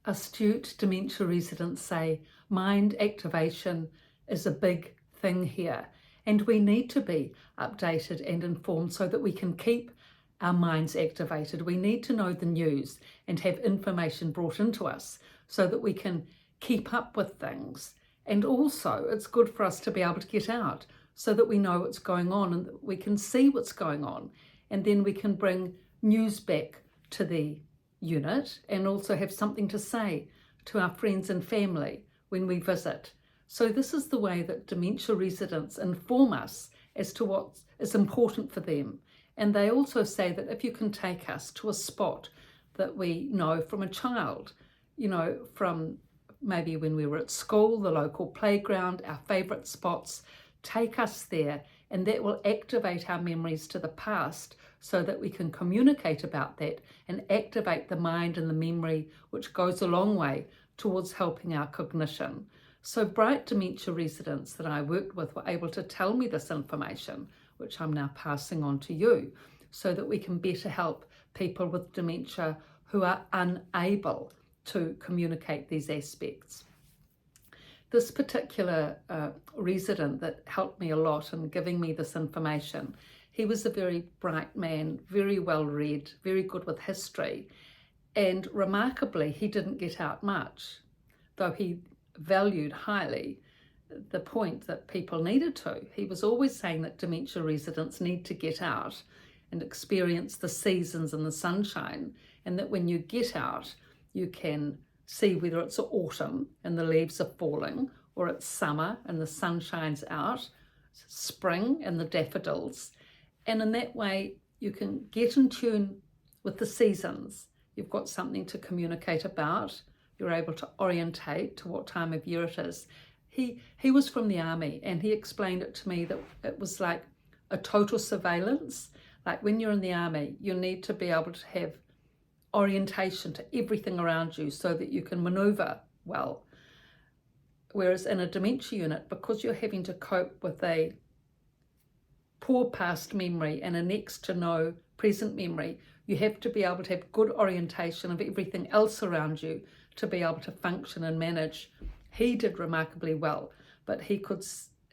astute dementia residents say mind activation is a big thing here, and we need to be updated and informed so that we can keep our minds activated. We need to know the news and have information brought into us so that we can keep up with things. And also, it's good for us to be able to get out so that we know what's going on and that we can see what's going on. And then we can bring news back to the unit and also have something to say to our friends and family when we visit. So this is the way that dementia residents inform us as to what is important for them. And they also say that if you can take us to a spot that we know from a child, from maybe when we were at school, the local playground, our favourite spots, take us there, and that will activate our memories to the past so that we can communicate about that and activate the mind and the memory, which goes a long way towards helping our cognition. So bright dementia residents that I worked with were able to tell me this information, which I'm now passing on to you, so that we can better help people with dementia who are unable to communicate these aspects. This particular resident that helped me a lot in giving me this information, he was a very bright man, very well read, very good with history, and remarkably he didn't get out much, though he valued highly the point that people needed to. He was always saying that dementia residents need to get out and experience the seasons and the sunshine, and that when you get out you can see whether it's autumn and the leaves are falling, or it's summer and the sun shines out, spring and the daffodils, and in that way you can get in tune with the seasons. You've got something to communicate about, you're able to orientate to what time of year it is. He was from the army, and he explained it to me that it was like a total surveillance. Like when you're in the army, you need to be able to have orientation to everything around you so that you can maneuver well. Whereas in a dementia unit, because you're having to cope with a poor past memory and a next to no present memory, you have to be able to have good orientation of everything else around you to be able to function and manage. He did remarkably well, but he could,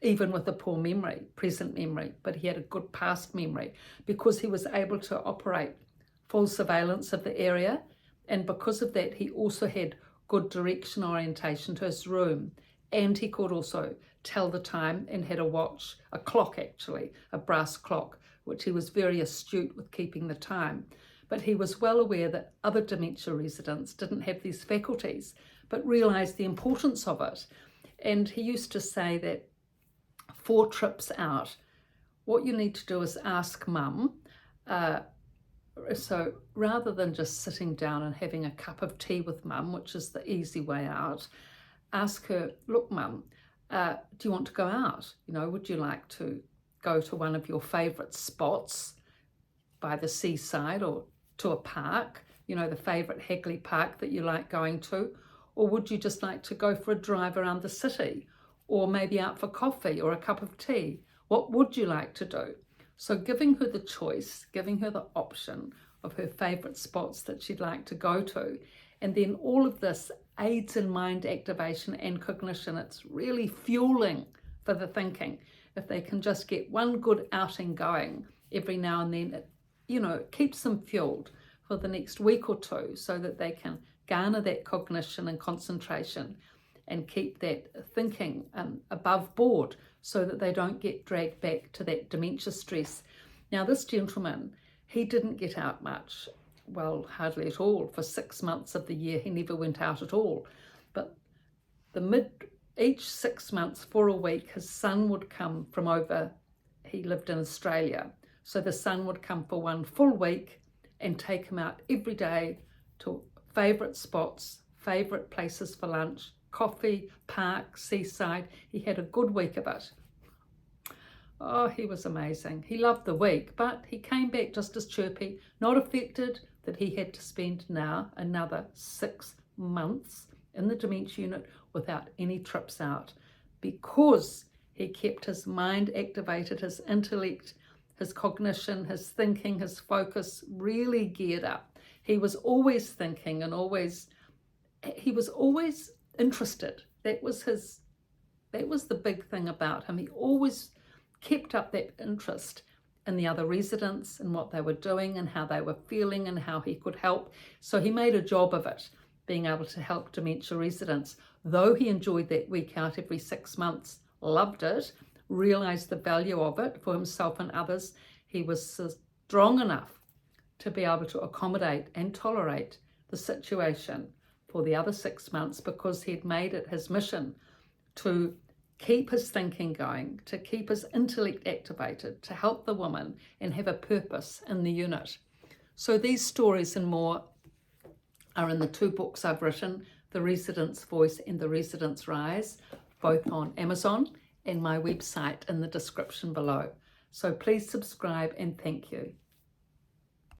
even with a poor memory, present memory, but he had a good past memory because he was able to operate full surveillance of the area, and because of that he also had good direction orientation to his room, and he could also tell the time and had a watch, a clock actually, a brass clock, which he was very astute with keeping the time. But he was well aware that other dementia residents didn't have these faculties, but realised the importance of it. And he used to say that 4 trips out, what you need to do is ask mum, so rather than just sitting down and having a cup of tea with mum, which is the easy way out, ask her, look mum, do you want to go out? Would you like to go to one of your favourite spots by the seaside or to a park, the favourite Hagley Park that you like going to? Or would you just like to go for a drive around the city, or maybe out for coffee or a cup of tea? What would you like to do? So giving her the choice, giving her the option of her favourite spots that she'd like to go to. And then all of this aids in mind activation and cognition. It's really fueling for the thinking. If they can just get one good outing going every now and then, it keeps them fueled for the next week or two so that they can garner that cognition and concentration and keep that thinking above board so that they don't get dragged back to that dementia stress. Now this gentleman, he didn't get out much, well, hardly at all. For 6 months of the year he never went out at all. But each 6 months for a week his son would come from over, he lived in Australia, so the son would come for one full week and take him out every day to favourite spots, favourite places for lunch, coffee, park, seaside. He had a good week of it. Oh, he was amazing. He loved the week, but he came back just as chirpy, not affected that he had to spend now another 6 months in the dementia unit without any trips out, because he kept his mind activated, his intellect, his cognition, his thinking, his focus really geared up. He was always thinking and always he was always interested. That was the big thing about him. He always kept up that interest in the other residents and what they were doing and how they were feeling and how he could help. So he made a job of it, being able to help dementia residents. Though he enjoyed that week out every 6 months, loved it, realized the value of it for himself and others, he was strong enough to be able to accommodate and tolerate the situation for the other 6 months, because he'd made it his mission to keep his thinking going, to keep his intellect activated, to help the woman and have a purpose in the unit. So these stories and more are in the 2 books I've written, The Resident's Voice and The Resident's Rise, both on Amazon, and my website in the description below. So please subscribe and thank you.